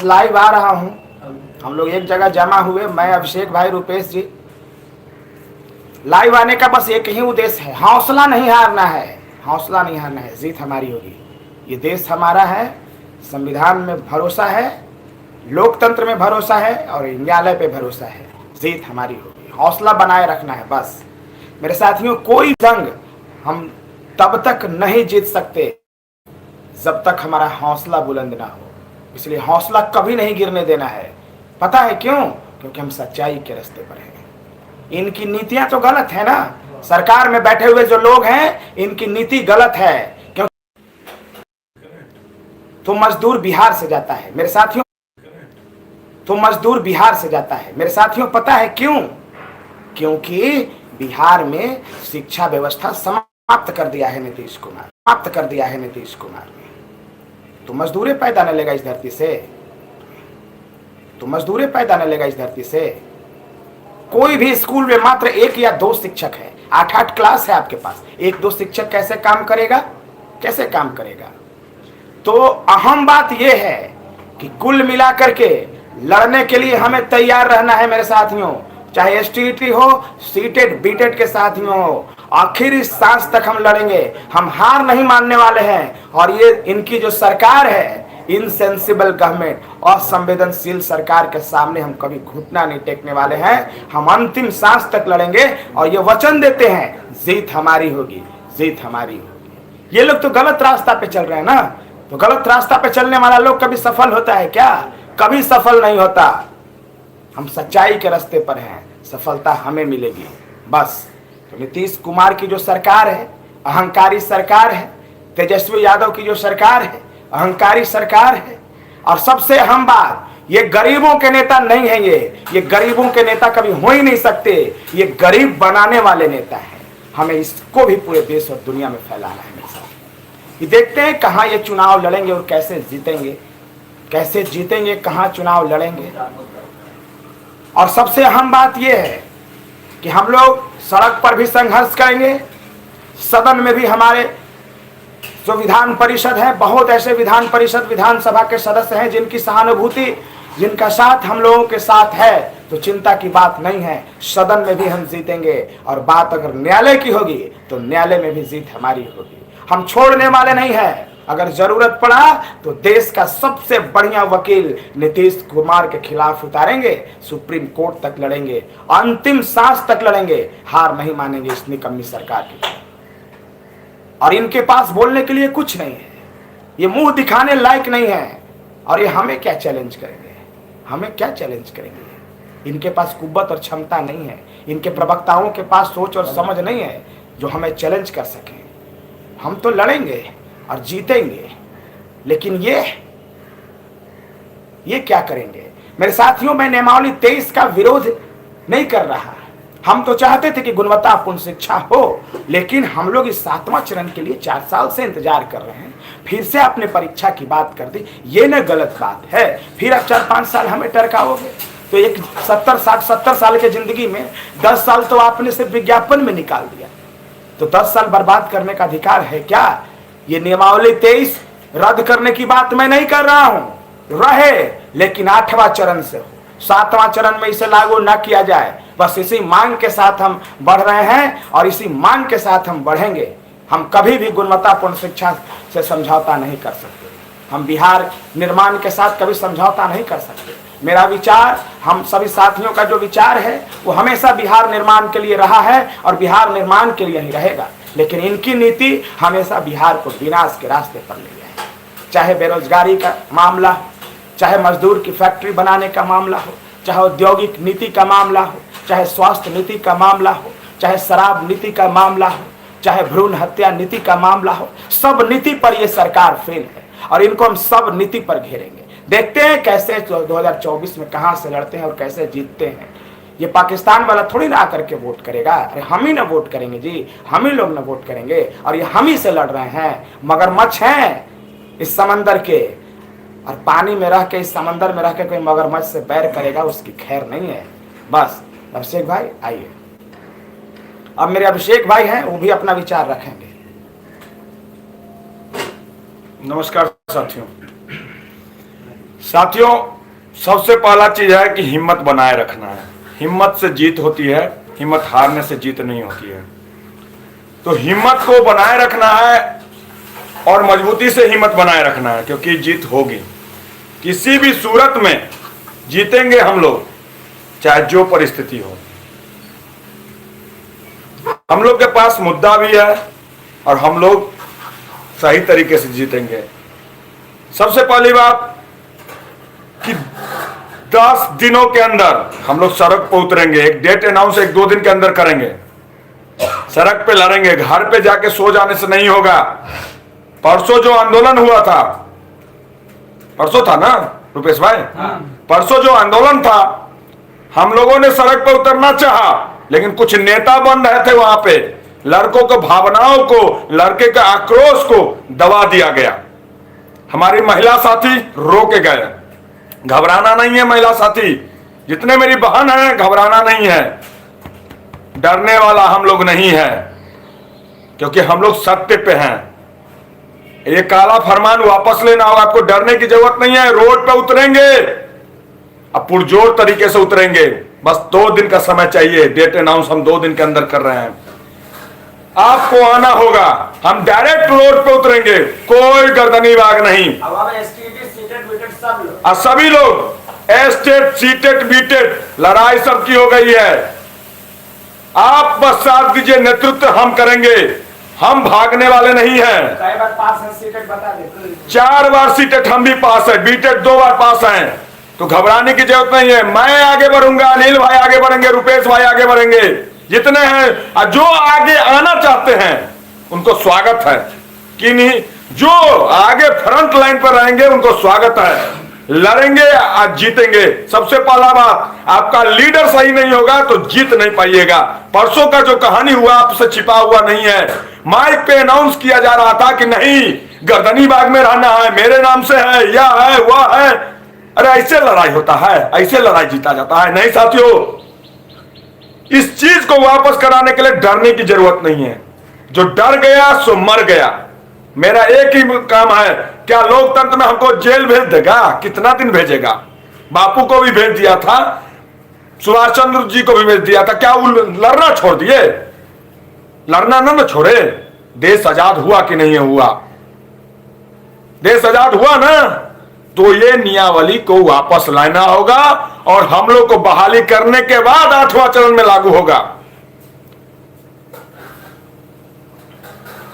Live आ रहा हूं। हम लोग एक जगह जमा हुए, मैं, अभिषेक भाई, रुपेश जी। लाइव आने का बस एक ही उद्देश्य है, हौसला नहीं हारना है, हौसला नहीं हारना है। जीत हमारी होगी। ये देश हमारा है, संविधान में भरोसा है, लोकतंत्र में भरोसा है और न्यायालय पे भरोसा है। जीत हमारी होगी, हौसला बनाए रखना है बस। मेरे साथियों, कोई जंग हम तब तक नहीं जीत सकते जब तक हमारा हौसला बुलंद ना हो। इसलिए हौसला कभी नहीं गिरने देना है। पता है क्यों? क्योंकि हम सच्चाई के रास्ते पर हैं। इनकी नीतियां तो गलत है ना, सरकार में बैठे हुए जो लोग हैं इनकी नीति गलत है। क्योंकि तो मजदूर बिहार से जाता है मेरे साथियों, तो मजदूर बिहार से जाता है मेरे साथियों। पता है क्यों? क्योंकि बिहार में शिक्षा व्यवस्था समाप्त कर दिया है नीतीश कुमार, समाप्त कर दिया है नीतीश कुमार ने। तो मजदूरी पैदा न लेगा इस धरती से, तो मजदूरी पैदा न लेगा इस धरती से। कोई भी स्कूल में मात्र 1 या 2 शिक्षक है, 8-8 क्लास है आपके पास, 1-2 शिक्षक कैसे काम करेगा? कैसे काम करेगा? तो अहम बात यह है कि कुल मिलाकर के लड़ने के लिए हमें तैयार रहना है मेरे साथियों। चाहे एसटीईटी हो, सीटेट बीटेट के साथियों हो, आखिरी सांस तक हम लड़ेंगे। हम हार नहीं मानने वाले हैं। और ये इनकी जो सरकार है, इनसेंसिबल गवर्नमेंट, असंवेदनशील सरकार के सामने हम कभी घुटना नहीं टेकने वाले हैं। हम अंतिम सांस तक लड़ेंगे और ये वचन देते हैं, जीत हमारी होगी, जीत हमारी होगी। ये लोग तो गलत रास्ता पे चल रहे हैं ना। तो गलत रास्ता पे चलने वाला लोग कभी सफल होता है क्या? कभी सफल नहीं होता। हम सच्चाई के रास्ते पर हैं, सफलता हमें मिलेगी बस। तो नीतीश कुमार की जो सरकार है, अहंकारी सरकार है। तेजस्वी यादव की जो सरकार है, अहंकारी सरकार है। और सबसे अहम बात, ये गरीबों के नेता नहीं है। ये गरीबों के नेता कभी हो ही नहीं सकते। ये गरीब बनाने वाले नेता हैं। हमें इसको भी पूरे देश और दुनिया में फैलाना है मेरे साथ। ये देखते हैं कहाँ ये चुनाव लड़ेंगे और कैसे जीतेंगे, कैसे जीतेंगे, कहाँ चुनाव लड़ेंगे। और सबसे अहम बात यह है कि हम लोग सड़क पर भी संघर्ष करेंगे, सदन में भी। हमारे जो विधान परिषद है, बहुत ऐसे विधान परिषद, विधानसभा के सदस्य हैं जिनकी सहानुभूति, जिनका साथ हम लोगों के साथ है। तो चिंता की बात नहीं है, सदन में भी हम जीतेंगे। और बात अगर न्यायालय की होगी तो न्यायालय में भी जीत हमारी होगी। हम छोड़ने वाले नहीं हैं। अगर जरूरत पड़ा तो देश का सबसे बढ़िया वकील नीतीश कुमार के खिलाफ उतारेंगे, सुप्रीम कोर्ट तक लड़ेंगे, अंतिम सांस तक लड़ेंगे। हार नहीं मानेंगे इस निकम्मी सरकार की। और इनके पास बोलने के लिए कुछ नहीं है, ये मुंह दिखाने लायक नहीं है। और ये हमें क्या चैलेंज करेंगे? हमें क्या चैलेंज करेंगे? इनके पास कुव्वत और क्षमता नहीं है, इनके प्रवक्ताओं के पास सोच और समझ नहीं है जो हमें चैलेंज कर सके। हम तो लड़ेंगे और जीतेंगे, लेकिन ये क्या करेंगे? मेरे साथियों, मैं नियमावली 23 का विरोध नहीं कर रहा। हम तो चाहते थे कि गुणवत्तापूर्ण शिक्षा हो, लेकिन हम लोग इस 7वां चरण के लिए 4 साल से इंतजार कर रहे हैं। फिर से आपने परीक्षा की बात कर दी, ये न गलत बात है। फिर आप 4-5 साल हमें टरकाओगे। तो एक 70 साल की जिंदगी में 10 साल तो आपने सिर्फ विज्ञापन में निकाल दिया। तो 10 साल बर्बाद करने का अधिकार है क्या? ये नियमावली 23 रद्द करने की बात मैं नहीं कर रहा हूं, रहे, लेकिन 8वां चरण से हो, 7वां चरण में इसे लागू न किया जाए। बस इसी मांग के साथ हम बढ़ रहे हैं और इसी मांग के साथ हम बढ़ेंगे। हम कभी भी गुणवत्तापूर्ण शिक्षा से समझौता नहीं कर सकते। हम बिहार निर्माण के साथ कभी समझौता नहीं कर सकते। मेरा विचार, हम सभी साथियों का जो विचार है, वो हमेशा बिहार निर्माण के लिए रहा है और बिहार निर्माण के लिए ही रहेगा। लेकिन इनकी नीति हमेशा बिहार को विनाश के रास्ते पर ले जाए। चाहे बेरोजगारी का मामला हो, चाहे मजदूर की फैक्ट्री बनाने का मामला हो, चाहे औद्योगिक नीति का मामला हो, चाहे स्वास्थ्य नीति का मामला हो, चाहे शराब नीति का मामला हो, चाहे भ्रूण हत्या नीति का मामला हो, सब नीति पर यह सरकार फेल है। और इनको हम सब नीति पर घेरेंगे। देखते हैं कैसे 2024 में कहां से लड़ते हैं और कैसे जीतते हैं। ये पाकिस्तान वाला थोड़ी ना आकर के वोट करेगा। अरे हम ही ना वोट करेंगे जी, हम ही लोग ना वोट करेंगे। और ये हम ही से लड़ रहे हैं। मगरमच्छ हैं इस समंदर के, और पानी में रह के, इस समंदर में रह के कोई मगरमच्छ से बैर करेगा, उसकी खैर नहीं है। बस अभिषेक भाई आइए। अब मेरे अभिषेक भाई हैं, वो भी अपना विचार रखेंगे। नमस्कार साथियों। सबसे पहला चीज है कि हिम्मत बनाए रखना है। हिम्मत से जीत होती है, हिम्मत हारने से जीत नहीं होती है। तो हिम्मत को बनाए रखना है और मजबूती से हिम्मत बनाए रखना है, क्योंकि जीत होगी। किसी भी सूरत में जीतेंगे हम लोग, चाहे जो परिस्थिति हो। हम लोग के पास मुद्दा भी है और हम लोग सही तरीके से जीतेंगे। सबसे पहली बात कि 10 दिनों के अंदर हम लोग सड़क पर उतरेंगे। एक डेट अनाउंस 1-2 दिन के अंदर करेंगे, सड़क पे लड़ेंगे। घर पे जाके सो जाने से नहीं होगा। परसों जो आंदोलन हुआ था, परसों था ना रुपेश भाई? परसों जो आंदोलन था, हम लोगों ने सड़क पर उतरना चाहा, लेकिन कुछ नेता बन रहे थे वहां पे। लड़कों के भावनाओं को, लड़के के आक्रोश को दबा दिया गया। हमारी महिला साथी रो के गए। घबराना नहीं है महिला साथी, जितने मेरी बहन है, घबराना नहीं है। डरने वाला हम लोग नहीं है, क्योंकि हम लोग सत्य पे हैं। ये काला फरमान वापस लेना होगा। आपको डरने की जरूरत नहीं है। रोड पे उतरेंगे, अब पुरजोर तरीके से उतरेंगे। बस 2 दिन का समय चाहिए। डेट अनाउंस हम 2 दिन के अंदर कर रहे हैं। आपको आना होगा। हम डायरेक्ट रोड पे उतरेंगे, कोई गर्दनी बाग नहीं। और सभी लोग एस्टेट सीटेड बीटेड लड़ाई सबकी हो गई है। आप बस साथ दीजिए, नेतृत्व हम करेंगे। हम भागने वाले नहीं हैं। कई बार पास है सीटेड बता दे। 4 बार सीटेड हम भी पास है, बीटेड 2 बार पास हैं। तो घबराने की जरूरत नहीं है। मैं आगे बढ़ूंगा, अनिल भाई आगे बढ़ेंगे, रुपेश भाई आगे बढ़ेंगे, जितने हैं। और जो आगे आना चाहते हैं उनको स्वागत है। कि नहीं, जो आगे फ्रंट लाइन पर रहेंगे उनको स्वागत है। लड़ेंगे, आज जीतेंगे। सबसे पहला बात, आपका लीडर सही नहीं होगा तो जीत नहीं पाइएगा। परसों का जो कहानी हुआ आपसे छिपा हुआ नहीं है। माइक पे अनाउंस किया जा रहा था कि नहीं, गर्दनी बाग में रहना है, मेरे नाम से है, यह है, वह है। अरे ऐसे लड़ाई होता है? ऐसे लड़ाई जीता जाता है? नहीं साथियों, इस चीज को वापस कराने के लिए डरने की जरूरत नहीं है। जो डर गया सो मर गया। मेरा एक ही काम है, क्या लोकतंत्र में हमको जेल भेज देगा? कितना दिन भेजेगा? बापू को भी भेज दिया था, सुभाष चंद्र जी को भी भेज दिया था। क्या वो लड़ना छोड़ दिए? लड़ना ना छोड़े। देश आजाद हुआ कि नहीं हुआ? देश आजाद हुआ ना, तो ये नियमावली को वापस लाना होगा और हम लोग को बहाली करने के बाद 8वां चरण में लागू होगा।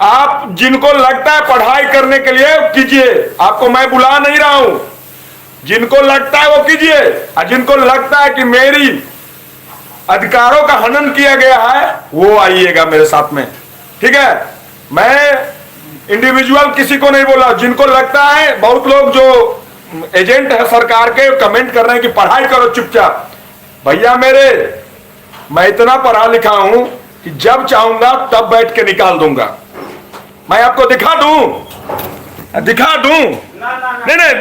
आप जिनको लगता है पढ़ाई करने के लिए कीजिए, आपको मैं बुला नहीं रहा हूं। जिनको लगता है वो कीजिए, और जिनको लगता है कि मेरी अधिकारों का हनन किया गया है वो आइएगा मेरे साथ में, ठीक है? मैं इंडिविजुअल किसी को नहीं बोला। जिनको लगता है, बहुत लोग जो एजेंट है सरकार के कमेंट कर रहे हैं कि पढ़ाई करो चुपचाप। भैया मेरे, मैं इतना पढ़ा लिखा हूं कि जब चाहूंगा तब बैठ के निकाल दूंगा। मैं आपको दिखा दूं, दिखा दूं। नहीं,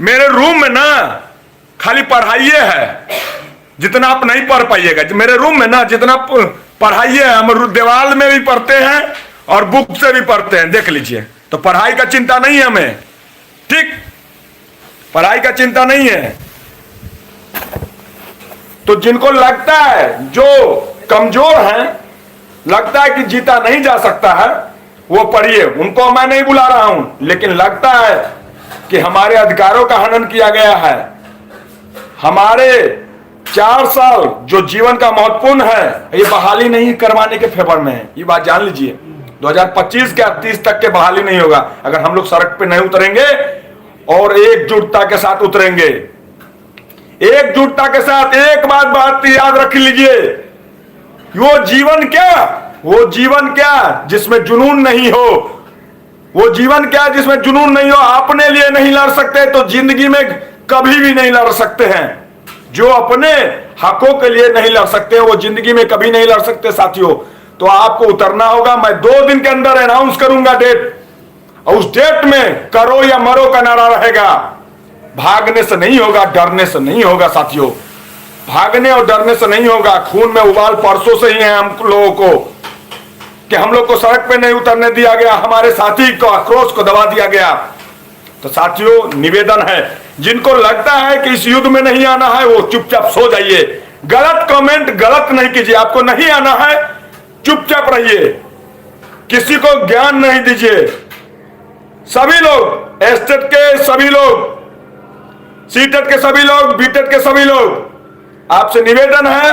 मेरे रूम में ना खाली पढ़ाइए है, जितना आप नहीं पढ़ पाइएगा। मेरे रूम में ना जितना पढ़ाइए है, हम दीवार में भी पढ़ते हैं और बुक से भी पढ़ते हैं, देख लीजिए। तो पढ़ाई का चिंता नहीं है हमें, ठीक? पढ़ाई का चिंता नहीं है। तो जिनको लगता है, जो कमजोर हैं, लगता है कि जीता नहीं जा सकता है, वो पढ़िए। उनको मैं नहीं बुला रहा हूं, लेकिन लगता है कि हमारे अधिकारों का हनन किया गया है। हमारे 4 साल जो जीवन का महत्वपूर्ण है, ये बहाली नहीं करवाने के फेवर में है। ये बात जान लीजिए। 2025 के 30 तक के बहाली नहीं होगा अगर हम लोग सड़क पे नहीं उतरेंगे और एकजुटता के साथ उतरेंगे। एकजुटता के साथ एक बात याद रख लीजिए, वो जीवन क्या, वो जीवन क्या जिसमें जुनून नहीं हो। वो जीवन क्या जिसमें जुनून नहीं हो। अपने लिए नहीं लड़ सकते तो जिंदगी में कभी भी नहीं लड़ सकते हैं। जो अपने हकों के लिए नहीं लड़ सकते वो जिंदगी में कभी नहीं लड़ सकते साथियों। तो आपको उतरना होगा। मैं 2 दिन के अंदर अनाउंस करूंगा डेट, और उस डेट में करो या मरो का नारा रहेगा। भागने से नहीं होगा, डरने से नहीं होगा साथियों। भागने और डरने से नहीं होगा। खून में उबाल परसों से ही है हम लोगों को कि हम लोग को सड़क पे नहीं उतरने दिया गया, हमारे साथी को आक्रोश को दबा दिया गया। तो साथियों निवेदन है, जिनको लगता है कि इस युद्ध में नहीं आना है वो चुपचाप सो जाइए। गलत कमेंट गलत नहीं कीजिए। आपको नहीं आना है चुपचाप रहिए, किसी को ज्ञान नहीं दीजिए। सभी लोग, एस्टेट के सभी लोग, सीटेट के सभी लोग, बीटेट के सभी लोग, आपसे निवेदन है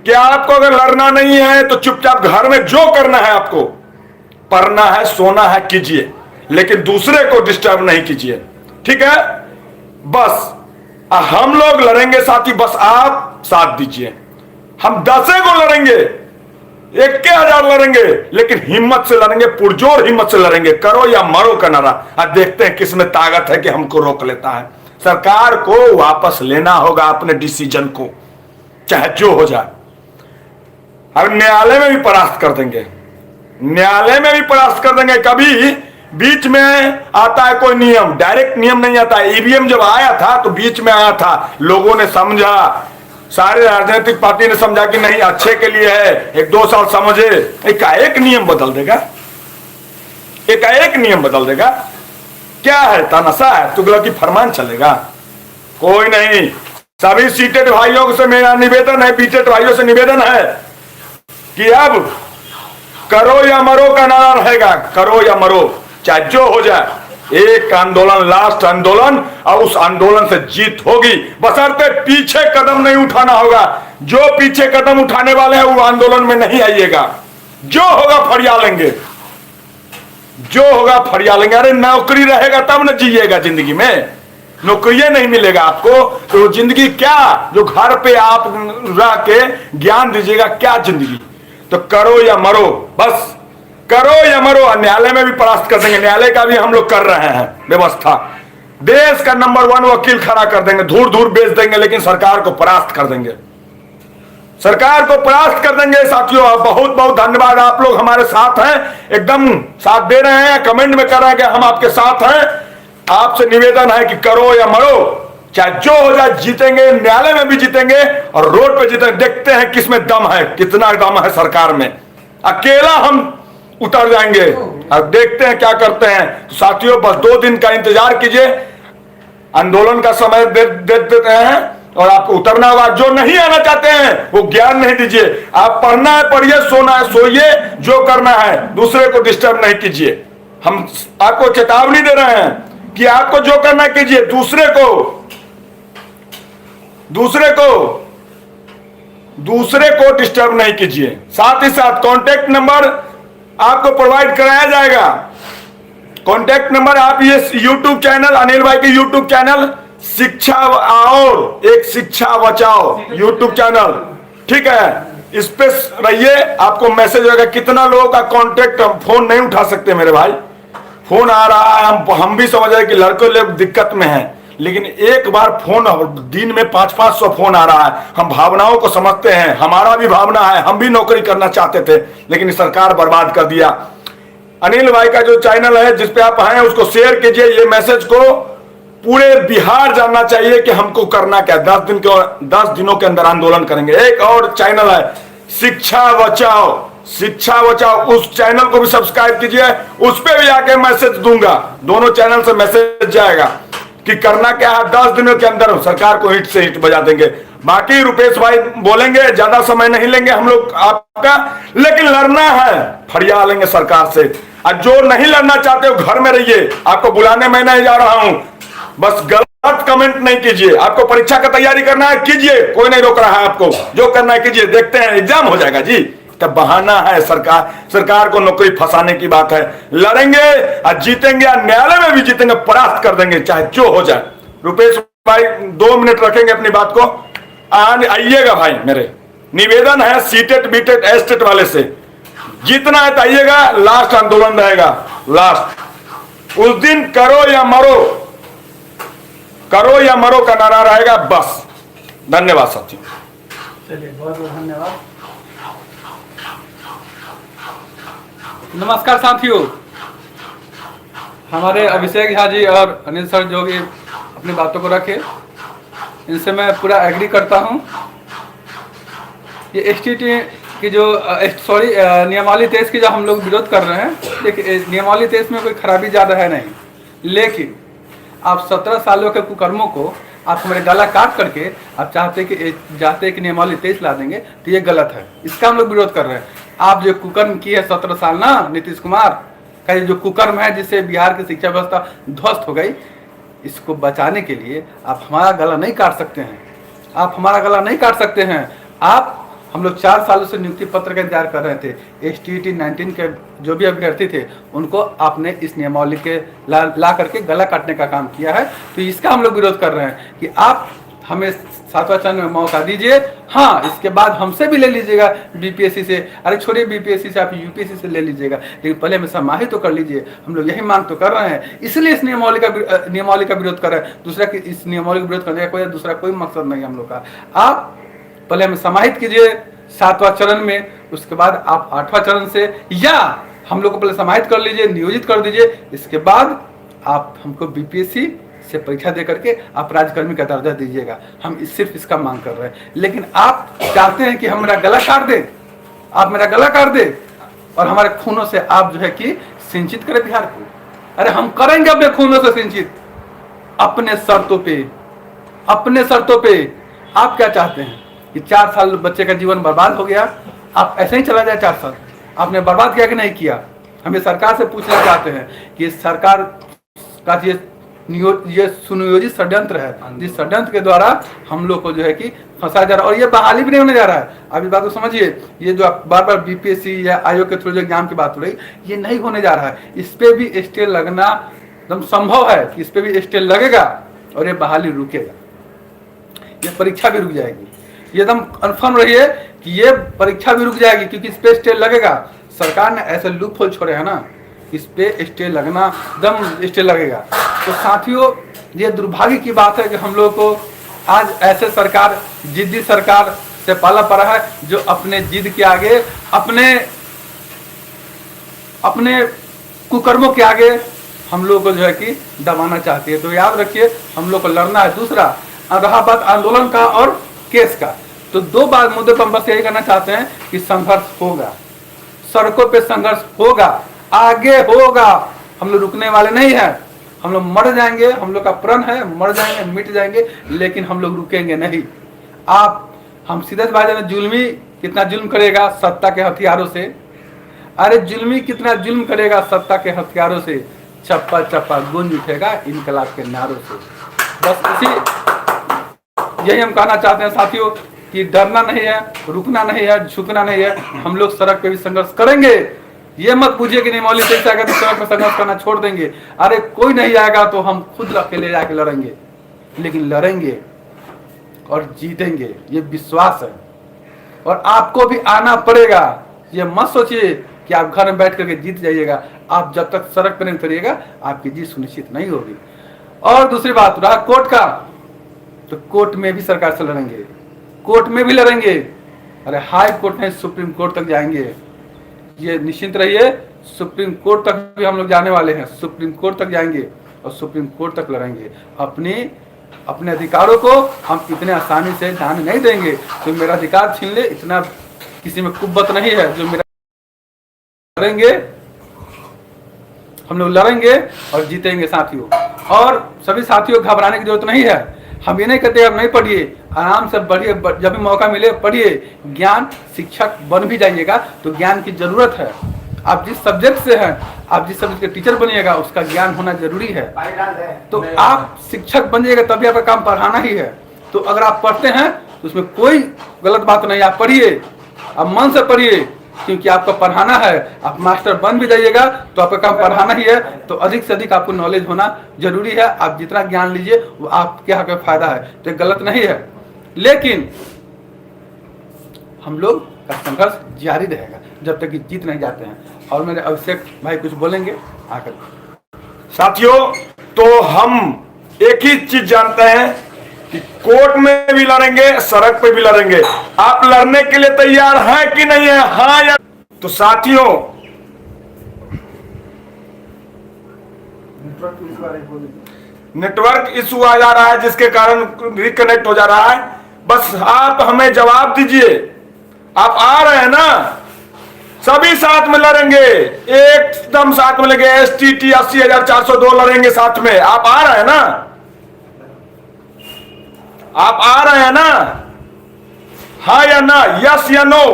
कि आपको अगर लड़ना नहीं है तो चुपचाप घर में जो करना है, आपको पढ़ना है, सोना है, कीजिए, लेकिन दूसरे को डिस्टर्ब नहीं कीजिए। ठीक है? बस हम लोग लड़ेंगे साथी, बस आप साथ दीजिए। हम 10 को लड़ेंगे, 1,000 लड़ेंगे, लेकिन हिम्मत से लड़ेंगे, पुरजोर हिम्मत से लड़ेंगे। करो या मरो का नारा। अब देखते हैं किसमें ताकत है कि हमको रोक लेता है। सरकार को वापस लेना होगा अपने डिसीजन को, चाहे जो हो जाए। अब न्यायालय में भी परास्त कर देंगे, न्यायालय में भी परास्त कर देंगे। कभी बीच में आता है कोई नियम, डायरेक्ट नियम नहीं आता। ईवीएम जब आया था तो बीच में आया था, लोगों ने समझा, सारे राजनीतिक पार्टी ने समझा कि नहीं अच्छे के लिए है, 1-2 साल समझे, एकाएक नियम बदल देगा, एकाएक नियम बदल देगा। क्या है, तानाशाह है, तुगलकी फरमान चलेगा? कोई नहीं। सभी सीटेड भाइयों से मेरा निवेदन है, बीटेड भाइयों से निवेदन है कि अब करो या मरो का नारा रहेगा। करो या मरो, चाहे जो हो जाए। एक आंदोलन, लास्ट आंदोलन, और उस आंदोलन से जीत होगी, बशर्ते पीछे कदम नहीं उठाना होगा। जो पीछे कदम उठाने वाले हैं वो आंदोलन में नहीं आइएगा। जो होगा फरिया लेंगे, जो होगा फरिया लेंगे। अरे नौकरी रहेगा तब न जिएगा जिंदगी में, नौकरी नहीं मिलेगा आपको तो जिंदगी क्या? जो घर पे आप रह के ज्ञान दीजिएगा, क्या जिंदगी? तो करो या मरो, बस करो या मरो। न्यायालय में भी परास्त कर देंगे, न्यायालय का भी हम लोग कर रहे हैं व्यवस्था। देश का नंबर 1 वकील खड़ा कर देंगे, धूर धूर बेच देंगे, लेकिन सरकार को परास्त कर देंगे, सरकार को परास्त कर देंगे। साथियों बहुत बहुत धन्यवाद, आप लोग हमारे साथ हैं, एकदम साथ दे रहे हैं, कमेंट में कर रहे हैं कि हम आपके साथ हैं। आपसे निवेदन है कि करो या मरो, चाहे जो हो जाए, जीतेंगे, न्यायालय में भी जीतेंगे और रोड पे जीतेंगे। देखते हैं किसमें दम है, कितना दम है सरकार में। अकेला हम उतर जाएंगे, अब देखते हैं क्या करते हैं। तो साथियों बस 2 दिन का इंतजार कीजिए, आंदोलन का समय दे देते हैं और आपको उतरना होगा। जो नहीं आना चाहते हैं वो ज्ञान नहीं दीजिए। आप पढ़ना है पढ़िए, सोना है सोइए, जो करना है, दूसरे को डिस्टर्ब नहीं कीजिए। हम आपको चेतावनी दे रहे हैं कि आपको जो करना है कीजिए, दूसरे को डिस्टर्ब नहीं कीजिए। साथ ही साथ कांटेक्ट नंबर आपको प्रोवाइड कराया जाएगा। कांटेक्ट नंबर आप ये YouTube चैनल, अनिल भाई के YouTube चैनल शिक्षा और एक शिक्षा बचाओ YouTube चैनल, ठीक है, इस पे रहिए, आपको मैसेज होगा। कितना लोगों का कांटेक्ट, हम फोन नहीं उठा सकते मेरे भाई, फोन आ रहा है, हम भी समझ रहे कि लड़कों लोग दिक्कत में हैं, लेकिन एक बार फोन, दिन में 500-500 फोन आ रहा है। हम भावनाओं को समझते हैं, हमारा भी भावना है, हम भी नौकरी करना चाहते थे, लेकिन सरकार बर्बाद कर दिया। अनिल भाई का जो चैनल है जिसपे आप हैं उसको शेयर कीजिए। ये मैसेज को पूरे बिहार जानना चाहिए कि हमको करना क्या। 10 दिनों के अंदर आंदोलन करेंगे। एक और चैनल है शिक्षा बचाओ, शिक्षा बचाओ, उस चैनल को भी सब्सक्राइब कीजिए, उस पर भी आके मैसेज दूंगा। दोनों चैनल से मैसेज जाएगा कि करना क्या है। 10 दिनों के अंदर सरकार को हिट से हिट बजा देंगे। बाकी रुपेश भाई बोलेंगे, ज्यादा समय नहीं लेंगे हम लोग आपका, लेकिन लड़ना है, फरिया लेंगे सरकार से। और जो नहीं लड़ना चाहते हो घर में रहिए, आपको बुलाने मैं नहीं जा रहा हूं। बस गलत कमेंट नहीं कीजिए। आपको परीक्षा का तैयारी करना है कीजिए, कोई नहीं रोक रहा है आपको, जो करना है कीजिए। देखते हैं एग्जाम हो जाएगा जी, तब बहाना है सरकार को नौकरी फंसाने की बात है। लड़ेंगे और जीतेंगे, न्यायालय में भी जीतेंगे, परास्त कर देंगे, चाहे जो हो जाए। रुपेश भाई 2 मिनट रखेंगे अपनी बात को, आइएगा भाई, मेरे निवेदन है सीटेट बीटेट एस्टेट वाले से, जीतना है तो आइएगा, लास्ट आंदोलन रहेगा, लास्ट उस दिन करो या मरो, करो या मरो का नारा रहेगा, बस। धन्यवाद साथियों। चलिए बहुत बहुत धन्यवाद। नमस्कार साथियों, हमारे अभिषेक झा जी और अनिल सर जो भी अपनी बातों को रखे, इनसे मैं पूरा एग्री करता हूं। ये एसटीटी की जो नियमावली 23 की जो हम लोग विरोध कर रहे हैं, देखिए नियमावली 23 में कोई खराबी ज़्यादा है नहीं, लेकिन आप 17 सालों के कुकर्मों को आप हमारे गला काट करके आप चाहते कि नियमावली 23 ला देंगे, तो ये गलत है। इसका हम लोग विरोध कर रहे हैं। आप जो कुकर्म किए 17 साल ना नीतीश कुमार का, ये जो कुकर्म है जिससे बिहार की शिक्षा व्यवस्था ध्वस्त हो गई, इसको बचाने के लिए आप हमारा गला नहीं काट सकते हैं। आप हमारा गला नहीं काट सकते हैं। हम लोग 4 सालों से नियुक्ति पत्र का इंतजार कर रहे थे। STET 19 के जो भी अभ्यर्थी थे उनको आपने इस नियमावली के ला करके गला काटने का काम किया है। तो इसका हम लोग विरोध कर रहे हैं कि आप हमें 7वां चरण में मौका दीजिए। हाँ, इसके बाद हमसे भी ले लीजिएगा BPSC से। अरे छोड़िए BPSC से, आप UPSC से ले लीजिएगा, लेकिन पहले हमें समाहित तो कर लीजिए। हम लोग यही मांग तो कर रहे हैं, इसलिए इस नियमावली का विरोध कर रहे हैं। दूसरा कि इस नियमावली का विरोध करने का दूसरा कोई मकसद नहीं हम लोग का। आप पहले हमें समाहित कीजिए 7वां चरण में, उसके बाद आप 8वां चरण से, या हम लोग को पहले समाहित कर लीजिए, नियोजित कर दीजिए। इसके बाद आप हमको BPSC से परीक्षा दे करके आप राज्यकर्मी का दर्जा दीजिएगा। हम सिर्फ इसका मांग कर रहे हैं। लेकिन आप चाहते हैं कि हम मेरा गला काट दें, आप मेरा गला काट दें और हमारे खूनों से आप जो है कि सिंचित करें बिहार को। अरे हम करेंगे अपने खूनों से सिंचित, अपने शर्तों पे, अपने शर्तों पे। आप क्या चाहते हैं कि 4 साल बच्चे का जीवन बर्बाद हो गया, आप ऐसे ही चला जाए? 4 साल आपने बर्बाद किया कि नहीं किया? हमें सरकार से पूछना चाहते हैं कि सरकार का ये सुनियोजित षड्यंत्र है, जिस षड्यंत्र के द्वारा हम लोग को जो है कि फंसाया जा रहा है, और ये बहाली भी नहीं होने जा रहा है। अब इस बात को समझिए, ये जो बार बार BPSC या आयोग के थ्रू जो एग्जाम की बात हो रही, ये नहीं होने जा रहा है। इस पे भी स्टे लगना एकदम संभव है कि इस पे भी स्टे लगेगा और ये बहाली रुकेगा, ये परीक्षा भी रुक जाएगी। ये एकदम कन्फर्म रहिए कि ये परीक्षा भी रुक जाएगी, क्योंकि इस पे स्टे लगेगा। सरकार ने ऐसे लूप होल छोड़े हैं ना, इस पे स्टे लगना एकदम स्टे लगेगा। तो साथियों, ये दुर्भाग्य की बात है कि हम लोग को आज ऐसे सरकार, जिद्दी सरकार से पाला पड़ा है, जो अपने जिद के आगे, अपने कुकर्मों के आगे हम लोग को जो है कि दबाना चाहती है। तो याद रखिए, हम लोग को लड़ना है। दूसरा, रहा बात आंदोलन का और केस का, तो 2 बात मुद्दे पर हम बस यही करना चाहते हैं कि संघर्ष होगा, सड़कों पे संघर्ष होगा, आगे होगा। हम लोग रुकने वाले नहीं हैं। हम लोग मर जाएंगे, हम लोग का प्रण है, मर जाएंगे, मिट जाएंगे, लेकिन हम लोग रुकेंगे नहीं। हम सीधे भाई जाने, जुल्मी कितना जुल्म करेगा सत्ता के हथियारों से। अरे जुल्मी कितना जुल्म करेगा सत्ता के हथियारों से। चप्पा चप्पा गूंज उठेगा इनकलाब के नारों से। बस यही हम कहना चाहते हैं साथियों, कि डरना नहीं है, रुकना नहीं है, झुकना नहीं है। हम लोग सड़क पे भी संघर्ष करेंगे। ये मत पूछिए कि नियमावली से आएगा तो सड़क पर संघर्ष करना छोड़ देंगे। अरे कोई नहीं आएगा तो हम खुद अकेले जाके लड़ेंगे, लेकिन लड़ेंगे और जीतेंगे, ये विश्वास है। और आपको भी आना पड़ेगा। ये मत सोचिए कि आप घर में बैठ करके जीत जाइएगा। आप जब तक सड़क पर नहीं उतरिएगा, आपकी जीत सुनिश्चित नहीं होगी। और दूसरी बात, रहा कोर्ट का, तो कोर्ट में भी सरकार से लड़ेंगे, कोर्ट में भी लड़ेंगे। अरे हाई कोर्ट नहीं, सुप्रीम कोर्ट तक जाएंगे, ये निश्चिंत रहिए। सुप्रीम कोर्ट तक भी हम लोग जाने वाले हैं, सुप्रीम कोर्ट तक जाएंगे और सुप्रीम कोर्ट तक लड़ेंगे। अपने अधिकारों को हम इतने आसानी से जाने नहीं देंगे। तो मेरा अधिकार छीन ले, इतना किसी में कुव्वत नहीं है जो मेरा। लड़ेंगे, हम लोग लड़ेंगे और जीतेंगे साथियों। और सभी साथियों, घबराने की जरूरत नहीं है। हम ये नहीं कहते अब नहीं पढ़िए, आराम से पढ़िए, जब भी मौका मिले पढ़िए। ज्ञान शिक्षक बन भी जाइएगा तो ज्ञान की जरूरत है। आप जिस सब्जेक्ट से हैं, आप जिस सब्जेक्ट के टीचर बनिएगा, उसका ज्ञान होना जरूरी है। तो आप शिक्षक बन जाइएगा, तभी आपका काम पढ़ाना ही है। तो अगर आप पढ़ते हैं तो उसमें कोई गलत बात नहीं। आप पढ़िए, आप मन से पढ़िए, क्योंकि आपको पढ़ाना है। आप मास्टर बन भी जाइएगा तो आपका काम पढ़ाना ही है। तो अधिक से अधिक आपको नॉलेज होना जरूरी है। आप जितना ज्ञान लीजिए वो आपके हक में फायदा है, तो गलत नहीं है। लेकिन हम लोग का संघर्ष जारी रहेगा जब तक कि जीत नहीं जाते हैं। और मेरे अभिषेक भाई कुछ बोलेंगे आकर। साथियों, तो हम एक ही चीज जानते हैं कि कोर्ट में भी लड़ेंगे, सड़क पे भी लड़ेंगे। आप लड़ने के लिए तैयार हैं कि नहीं है? हाँ या? तो साथियों, नेटवर्क इशू आ जा रहा है, जिसके कारण रिकनेक्ट हो जा रहा है। बस आप हमें जवाब दीजिए, आप आ रहे हैं ना? सभी साथ में लड़ेंगे, एकदम साथ में लगे। STT 80,402 लड़ेंगे साथ में। आप आ रहे हैं ना? आप आ रहे हैं ना? हाँ या ना, यस या नो?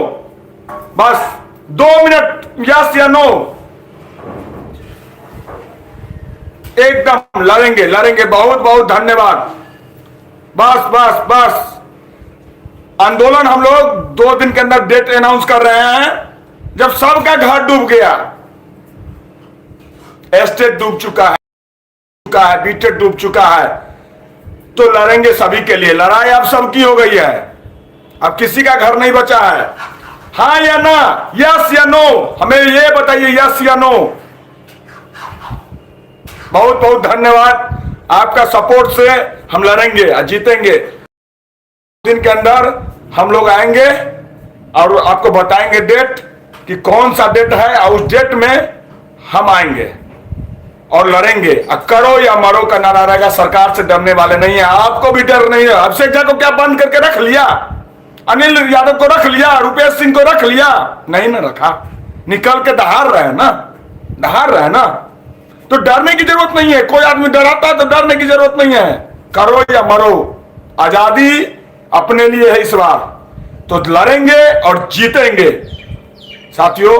बस 2 मिनट, यस या नो? एकदम लड़ेंगे, लड़ेंगे। बहुत बहुत धन्यवाद। बस बस बस, आंदोलन हम लोग 2 दिन के अंदर डेट अनाउंस कर रहे हैं। जब सबका घर डूब गया, एस्टेट डूब चुका है, बीटेक डूब चुका है, तो लड़ेंगे सभी के लिए। लड़ाई अब सबकी हो गई है, अब किसी का घर नहीं बचा है। हाँ या ना, यस या नो? हमें ये बताइए, यस या नो? बहुत बहुत धन्यवाद। आपका सपोर्ट से हम लड़ेंगे और जीतेंगे। दिन के अंदर हम लोग आएंगे और आपको बताएंगे डेट कि कौन सा डेट है, और उस डेट में हम आएंगे और लड़ेंगे। करो या मरो का नारा रहेगा। सरकार से डरने वाले नहीं है, आपको भी डर नहीं है। अभिषेक झा को क्या बंद करके रख लिया? अनिल यादव को रख लिया? रुपेश सिंह को रख लिया? नहीं ना रखा। निकल के दहाड़ रहे हैं ना, दहाड़ रहे हैं ना, तो डरने की जरूरत नहीं है। कोई आदमी डराता है तो डरने की जरूरत नहीं है। करो या मरो, आजादी अपने लिए है इस बार, तो लड़ेंगे और जीतेंगे साथियों,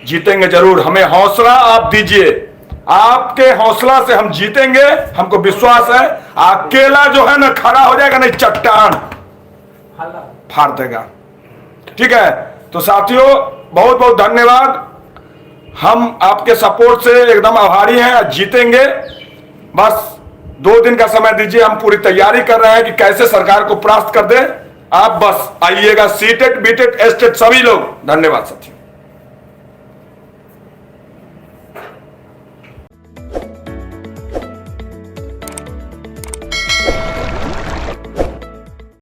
जीतेंगे जरूर। हमें हौसला आप दीजिए, आपके हौसला से हम जीतेंगे, हमको विश्वास है। अकेला जो है ना खड़ा हो जाएगा, नहीं चट्टान फाड़ देगा। ठीक है, तो साथियों बहुत बहुत धन्यवाद। हम आपके सपोर्ट से एकदम आभारी हैं, जीतेंगे। बस 2 दिन का समय दीजिए, हम पूरी तैयारी कर रहे हैं कि कैसे सरकार को परास्त कर दें। आप बस आइएगा, सीटेट बीटेट एस्टेट सभी लोग। धन्यवाद साथियों।